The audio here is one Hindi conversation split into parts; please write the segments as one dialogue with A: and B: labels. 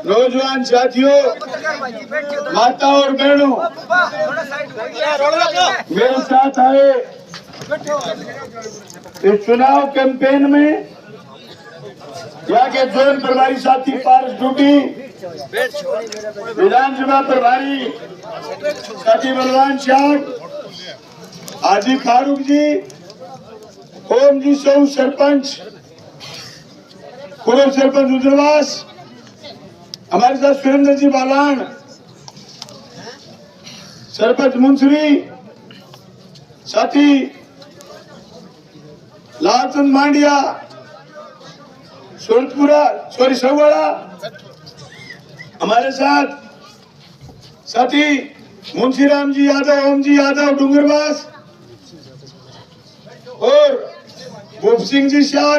A: नौजवान साथियों, माता और बहनों, मेरे साथ आए इस चुनाव कैंपेन में यहाँ के जोन प्रभारी साथी पारस डूटी, विधानसभा प्रभारी साथी बलवान शाह, हाजी फारूक जी, ओम जी सौ सरपंच, पूर्व सरपंच उज्जवलवास, हमारे साथ सुरेंद्र जी बालान, सरपंच मुंसरी, साथी लालचंद मांडिया, सूरतपुरा सौवाड़ा, हमारे साथ साथी मुंशीराम जी यादव, ओम जी यादव डूंगरवास और भूप सिंह जी शाह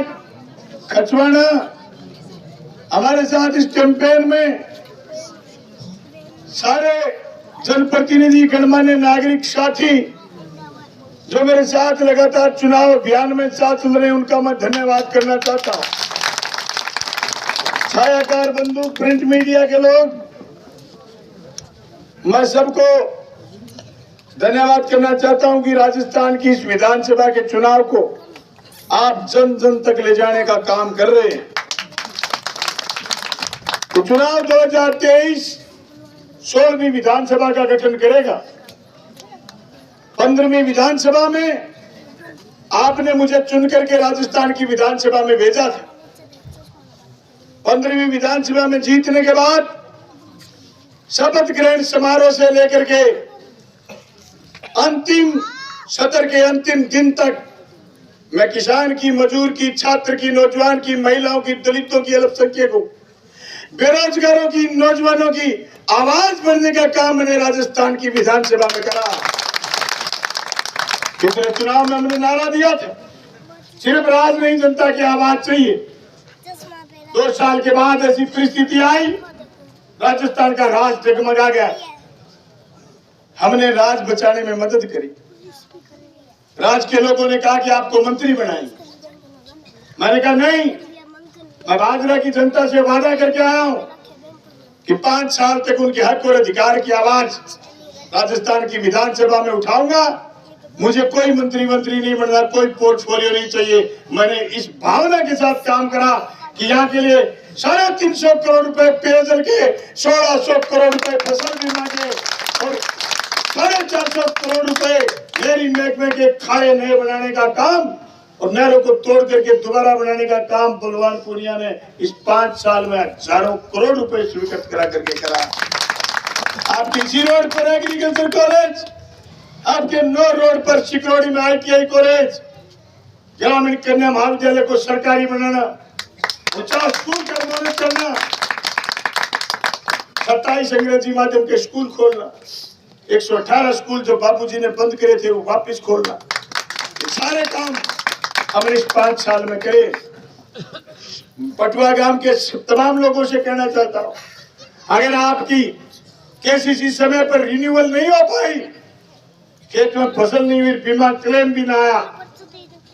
A: खचवाना। हमारे साथ इस कैंपेन में सारे जनप्रतिनिधि, गणमान्य नागरिक साथी जो मेरे साथ लगातार चुनाव अभियान में साथ चल रहे हैं, उनका मैं धन्यवाद करना चाहता हूं। छायाकार बंधु, प्रिंट मीडिया के लोग, मैं सबको धन्यवाद करना चाहता हूं कि राजस्थान की इस विधानसभा के चुनाव को आप जन जन तक ले जाने का काम कर रहे हैं। तो चुनाव 2023 16वीं विधानसभा का गठन करेगा। 15वीं विधानसभा में आपने मुझे चुन करके राजस्थान की विधानसभा में भेजा था। 15वीं विधानसभा में जीतने के बाद शपथ ग्रहण समारोह से लेकर के अंतिम सत्र के अंतिम दिन तक मैं किसान की, मजदूर की, छात्र की, नौजवान की, महिलाओं की, दलितों की, अल्पसंख्यकों, बेरोजगारों की, नौजवानों की आवाज बनने का काम मैंने राजस्थान की विधानसभा में करा। पिछले चुनाव में हमने नारा दिया था, सिर्फ राज नहीं, जनता की आवाज चाहिए। 2 साल के बाद ऐसी परिस्थिति आई, राजस्थान का राज डगमगा गया। हमने राज बचाने में मदद करी। राज के लोगों ने कहा कि आपको मंत्री बनाएंगे। मैंने कहा नहीं, मैं बाजरा की जनता से वादा करके आया हूं कि 5 साल तक उनके हक और अधिकार की आवाज राजस्थान की विधानसभा में उठाऊंगा। मुझे कोई मंत्री नहीं बनना, कोई पोर्टफोलियो नहीं चाहिए। मैंने इस भावना के साथ काम करा कि यहाँ के लिए 350 करोड़ रुपए पेयजल के, 1600 करोड़ रुपए फसल बीमा के और 450 करोड़ रुपए मेरी महकमे के खाड़े नए बनाने का काम और नहरों को तोड़ करके दोबारा बनाने का काम बलवान पूनिया ने इस 5 साल में हजारों करोड़ रुपए स्वीकृत करा करके करा। आपकी इसी रोड पर एग्रीकल्चर कॉलेज, आपके 9 रोड पर सिकरौड़ी में ITI कॉलेज, ग्रामीण कन्या महाविद्यालय को सरकारी बनाना, 50 स्कूल का निर्माण करना, 27 अंग्रेजी माध्यम के स्कूल खोलना, 118 स्कूल जो बापूजी ने बंद करे थे वो वापस खोलना, ये सारे काम हमने इस 5 साल में करे। पटुआ गांव के तमाम लोगों से कहना चाहता हूं, अगर आपकी KCC समय पर रिन्यूअल नहीं हो पाई, खेत में फसल नहीं हुई, बीमा क्लेम भी ना आया,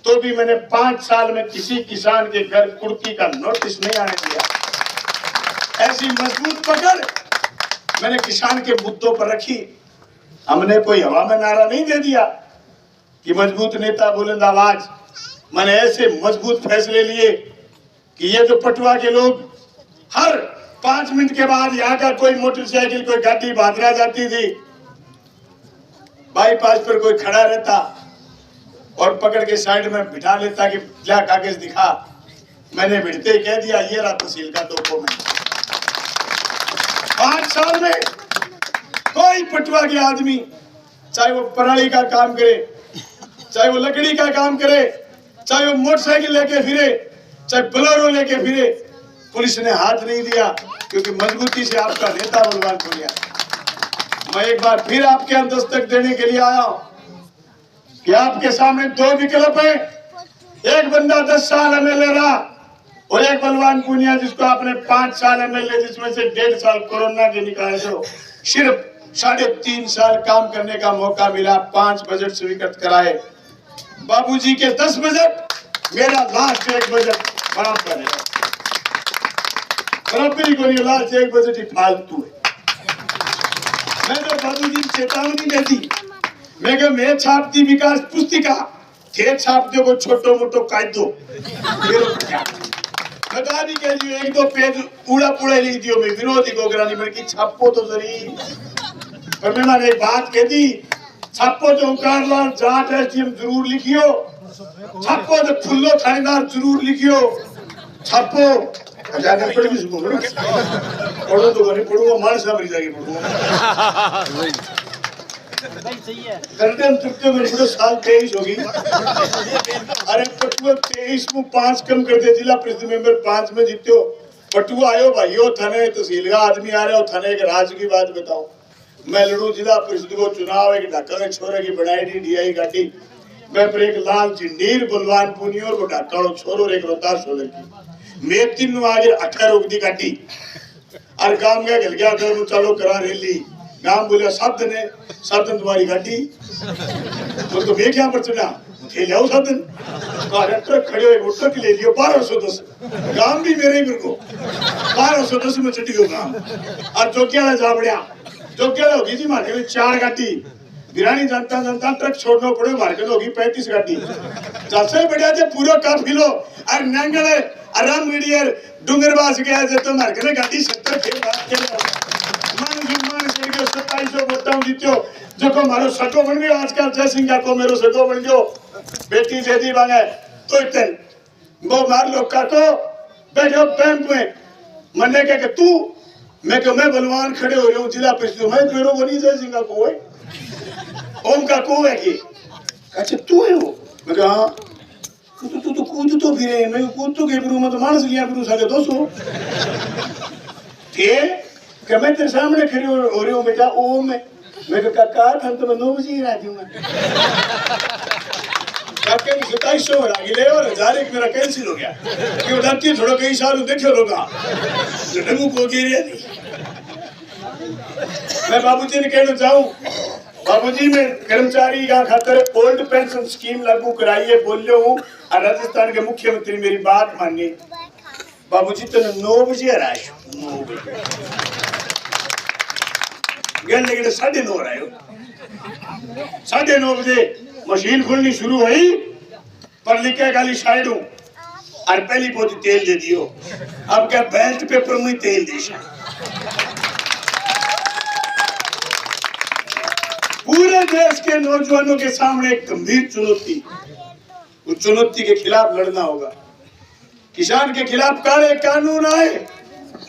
A: तो भी मैंने 5 साल में किसी किसान के घर कुर्की का नोटिस नहीं आने दिया। ऐसी मजबूत पकड़ मैंने किसान के मुद्दों पर रखी। हमने कोई हवा में नारा नहीं दे दिया कि मजबूत नेता बुलंद आवाज। मैंने ऐसे मजबूत फैसले लिए कि ये जो पटुआ के लोग हर 5 मिनट के बाद यहाँ का कोई मोटरसाइकिल, कोई गाड़ी भादरा जाती थी, बाईपास पर कोई खड़ा रहता और पकड़ के साइड में बिठा लेता कि क्या कागज दिखा। मैंने भिड़ते ही कह दिया, ये रहा तहसील का डॉक्यूमेंट। 5 साल में कोई पटुआ के आदमी, चाहे वो पराली का काम करे, चाहे वो लकड़ी का काम करे, चाहे वो मोटरसाइकिल लेके फिरे, चाहे बोलेरो लेके फिरे, पुलिस ने हाथ नहीं दिया, क्योंकि मजबूती से आपका नेता बलवान पूनिया। मैं एक बार फिर आपके यहाँ दस्तक देने के लिए आया हूं कि आपके सामने 2 विकल्प है। एक बंदा 10 साल MLA रहा और एक बलवान पूनिया जिसको आपने 5 साल MLA, जिसमें से 1.5 साल कोरोना के निकाले, जो सिर्फ 3.5 साल काम करने का मौका मिला। 5 बजट स्वीकृत कराए। बाबूजी के 10 बजट, मेरा लास्ट 1 बजट बराबर है। बराबरी को नहीं लास्ट 1 बजे की फालतू है। मैं तो बाबूजी चेतावनी दे दी, मैं कहा मैं छापती विकास पुस्तिका थे छाप दो को छोटो मोटो कायदो बता दी कह दियो 1-2 पेज पूरा पूरा लिख दियो मैं विरोधी को करानी मैं की छापो तो जरी पर मैं माने एक बात कह दी छापो तो ओंकार लाल जाट एसडीएम जरूर लिखियो छापो तो फुल्लो थानेदार जरूर लिखियो छापो जाने पड़ भी सुनो पढ़ो तो नहीं पढ़ूंगा मानस मरी जाएगी पढ़ूंगा करते हम चुपते मेरे पूरे साल 23 होगी। अरे पटुआ 23 में 5 कम कर दे जिला परिषद मेंबर 5 में जीते हो पटुआ आयो भाइयों थाने तहसील का आदमी आ रहे हो थाने के राज की बात बताओ मैं लड़ू जिला परिषद को चुनाव एक ढाका के छोरे की बनाई दी डीआई गाड़ी मैं पर एक लाल झंडीर बलवान पुनियोर को ढाका छोरो और एक रोहतास सोलर की मैं 3 आगे 18 उगदी गाड़ी और काम क्या गल गया अगर चालो करा रैली गांव बोलिया साधन तुम्हारी गाड़ी तो मैं क्या पर चढ़ा खेल आओ साधन ट्रक खड़े हुए ट्रक ले लियो 1210 गांव भी मेरे ही मेरे को 1210 में चढ़ी गयो गांव और जोकिया जा बढ़िया जोकिया होगी जी मारे में 4 गाड़ी गिरानी जानता जानता ट्रक छोड़ना पड़े मार्केट होगी 35 गाड़ी जैसे बढ़िया थे पूरा काफिलो और नंगले आराम मीडियर डूंगरबास गया जे तो मार्केट गाड़ी 70 फेर बात के मान से 2700 वोटा जीत्यो जो को मारो सटो बन गयो आजकल जय सिंह को मेरो सटो बन गयो बेटी जेदी बांगे तो इतन वो मार लो का को बैठो पैंप में मन्ने के तू मैं बलवान खड़े हो रहे हूं जिला परिषद मैं मेरो बनी जय सिंह को है ओम का को है कि अच्छा तू है वो मैं कहा हां तू तो कूद तो फिरे मैं कूद तो के ब्रू में तो मानस लिया ब्रू सागे 200 थे कि मैं तेरे सामने खड़ी हो रही हूँ बेटा ओ मैं काका था तो मैं 9 बजे ही राजी हूँ काके की 2700 रागी ले और 1000 एक मेरा कैंसिल हो गया क्यों डरती थोड़ा कई साल देखे लोगा डंगू को गिरे नहीं मैं बाबूजी ने कहना चाहूँ बाबूजी मैं कर्मचारी का खातर ओल्ड पेंशन स्कीम लागू कराइए बोल रहा हूँ और राजस्थान के मुख्यमंत्री मेरी बात मानिए बाबूजी तो 9 बजे आ 9 बजे गल लेकिन 9:30 आयो 9:30 बजे मशीन खुलनी शुरू हुई पर लिखे गाली साइड हूँ और पहली पोती तेल दे दियो अब क्या बेल्ट पेपर में तेल देशा पूरे देश के नौजवानों के सामने एक गंभीर चुनौती उस चुनौती के खिलाफ लड़ना होगा किसान के खिलाफ काले कानून आए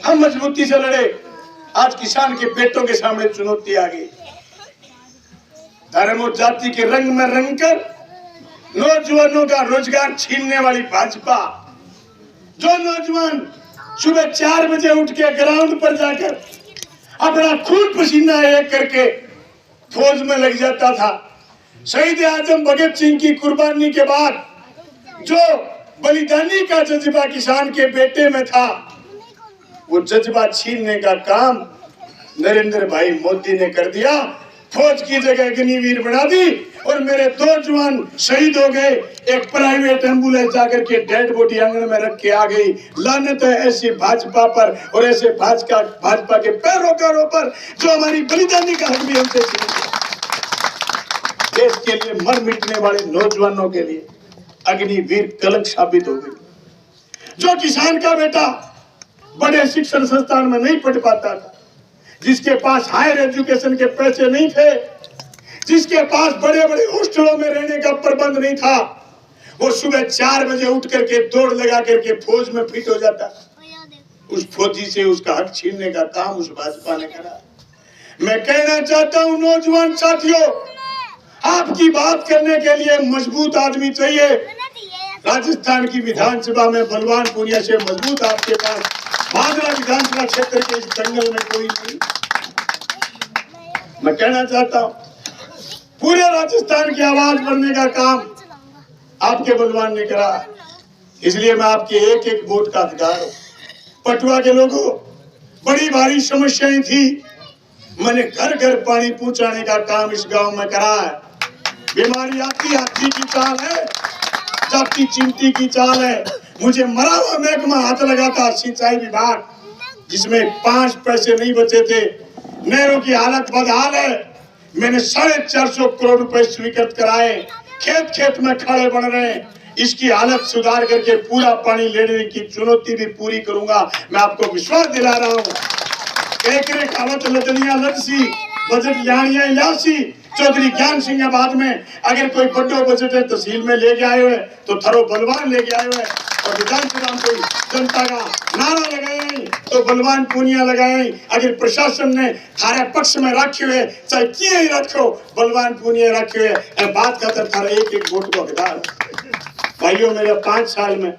A: हम मजबूती से लड़े आज किसान के बेटों के सामने चुनौती आ गई धर्म और जाति के रंग में रंगकर नौजवानों का रोजगार छीनने वाली भाजपा जो नौजवान सुबह 4 बजे उठ के ग्राउंड पर जाकर अपना खून पसीना एक करके फौज में लग जाता था शहीद आजम भगत सिंह की कुर्बानी के बाद जो बलिदानी का जज्बा किसान के बेटे में था वो जज्बा छीनने का काम नरेंद्र भाई मोदी ने कर दिया फौज की जगह अग्निवीर बना दी और मेरे 2 जवान शहीद हो गए एक प्राइवेट एम्बुलेंस जाकर के डेड बॉडी आंगन में रख के आ गई लानत है ऐसी भाजपा पर और ऐसे भाजपा के पैरोकारों पर जो हमारी बलिदानी का हक भी हमसे छीन देश के लिए मर मिटने वाले नौजवानों के लिए अग्निवीर कलंक साबित हो गई जो किसान का बेटा बड़े शिक्षण संस्थान में नहीं पढ़ पाता था जिसके पास हायर एजुकेशन के पैसे नहीं थे जिसके पास बड़े बड़े हॉस्टलों में रहने का प्रबंध नहीं था वो सुबह 4 बजे उठ करके दौड़ लगा करके फौज में फिट हो जाता उस फौजी से उसका हक छीनने का काम उस भाजपा ने करा मैं कहना चाहता हूं नौजवान साथियों आपकी बात करने के लिए मजबूत आदमी चाहिए राजस्थान की विधानसभा में बलवान पुनिया से मजबूत आपके पास भादरा विधानसभा क्षेत्र के इस जंगल में कोई नहीं मैं कहना चाहता हूं पूरे राजस्थान की आवाज बनने का काम आपके बलवान ने करा इसलिए मैं आपके एक एक वोट का अधिकार हूं पटुआ के लोगों बड़ी भारी समस्याएं थी मैंने घर घर पानी पहुंचाने का काम इस गांव में करा है बीमारी आती हाथी की चाल है जाती चिंटी की चाल है मुझे मरा हुआ महकमा हाथ लगाता सिंचाई विभाग जिसमें 5 पैसे नहीं बचे थे। नहरों की हालत बदहाल है। मैंने 450 करोड़ रुपए स्वीकृत कराए, खेत खेत में खाड़े बन रहे हैं। इसकी हालत सुधार करके पूरा पानी लेने की चुनौती भी पूरी करूंगा। मैं आपको विश्वास दिला रहा हूँ। एक कहावत लदनिया लदसी बजट लानिया लासी। चौधरी ज्ञान सिंह बाद में अगर कोई बड़ो बजट है तहसील में लेके आए हुए तो थरो बलवान लेके आए हुए और विधानसभा में कोई जनता का नारा लगाए तो बलवान पूनिया लगाए। अगर प्रशासन ने थारे पक्ष में रखे हुए चाहे किए ही रखो बलवान पूनिया रखे हुए बात का थारा एक वोट को हकदार। भाइयों मेरे 5 साल में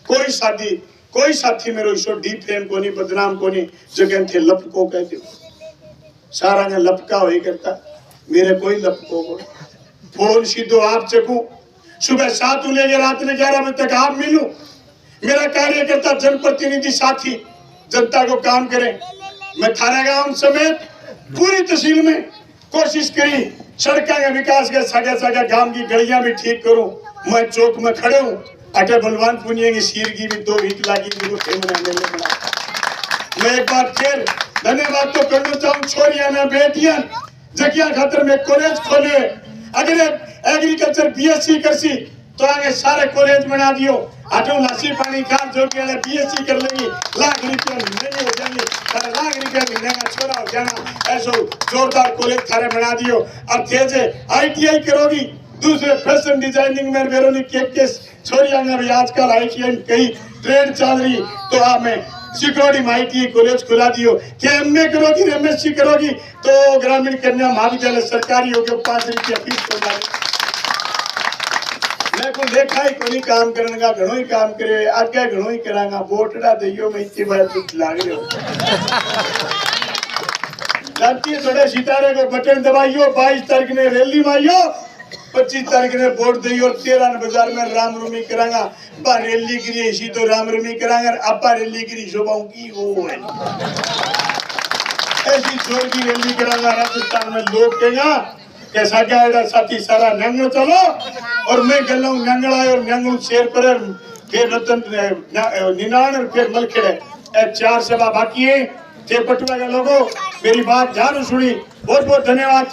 A: कोई साथी मेरो इसो डी फेम को नहीं बदनाम को नहीं जगह थे लपको कहते सारा ने लपका वही करता मेरे कोई लपको को फोन सीधो आप चकू सुबह 7 लेके रात में 11 बजे तक आप मिलूं। मेरा कार्यकर्ता जनप्रतिनिधि साथी जनता को काम करे। मैं थारा गांव समेत पूरी तहसील में कोशिश करी सड़कों का विकास कर सगा गांव की गलियां भी ठीक करूं। मैं चौक में खड़े हूं अटे बलवान पुनिया की सीर की भी 2 वीक लगी। मैं एक बार फिर धन्यवाद तो करना चाहूँ छोरिया ने बेटियां जगिया खातर में कॉलेज खोले। अगर एग्रीकल्चर बीएससी करसी तो आगे सारे कॉलेज बना दियो। आटो लासी पानी खान जो कि बीएससी कर लेगी लाख रुपया महीने हो जाएंगे। लाख रुपया महीने का छोरा हो जाना ऐसा जोरदार कॉलेज थारे बना दियो। और तेजे आईटीआई करोगी दूसरे फैशन डिजाइनिंग में वेरोनिक के छोरिया ने भी आजकल आईटीआई कई ट्रेड चल रही तो आप में सिक्योरिटी में आईटीआई कॉलेज खुला दियो। क्या एमए करोगी एमएससी करोगी तो ग्रामीण कन्या महाविद्यालय सरकारी हो गया 5 रुपया फीस हो जाए। मैं को देखा ही कोई काम करने का घणो ही काम करे आगे घणो ही करांगा वोटड़ा दियो मैं इतनी बार कुछ लाग रहे हो जाती थोड़े सितारे को बटन दबाइयो 22 तारीख ने रैली माइयो 25 तारीख ने वोट दी और 13 ने बाजार में रामनवमी करांगा बा रैली गिरी इसी तो रामनवमी करांगा आपा रैली गिरी शोभाओं की वो है ऐसी जोर की रैली करांगा राजस्थान में लोग कहेगा कैसा क्या है साथी सारा नंगल चलो और मैं गल नंगल आए और नंगल शेर पर फिर रतन निनान और फिर मलखेड़े 4 सभा बाकी है थे पटवा के लोगों मेरी बात ध्यान सुनी बहुत बहुत धन्यवाद।